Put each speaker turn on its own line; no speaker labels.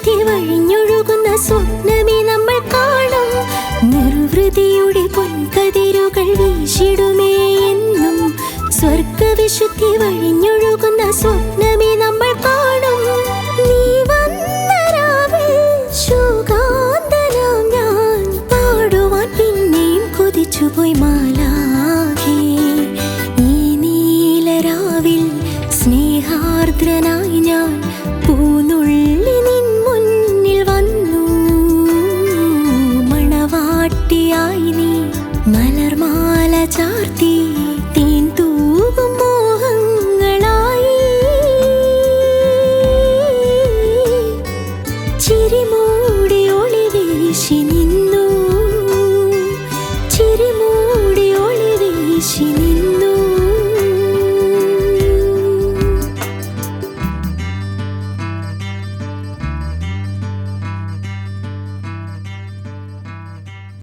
സ്വർഗവിശുദ്ധി വഴിഞ്ഞൊഴുകുന്ന സ്വപ്നമേ നമ്മൾ കാണും. നിർവൃതിയുടെ പൊൻകതിരുകൾ വീശിടുമേ എന്നും. സ്വർഗവിശുദ്ധി വഴിഞ്ഞൊഴുകുന്ന സ്വപ്നമേ നമ്മൾ കാണും. നീ വന്ന രാവിൽ ശോകാന്തനാം ഞാൻ പാടുവാൻ പിന്നെയും കൊതിച്ചുപോയി മാലാഖേ. ഈ നീലരാവിൽ സ്നേഹാർദ്രനായി ഞാൻ പൂനുള്ളി നിൻ മുന്നിൽ വന്നു. മണവാട്ടിയായി നീ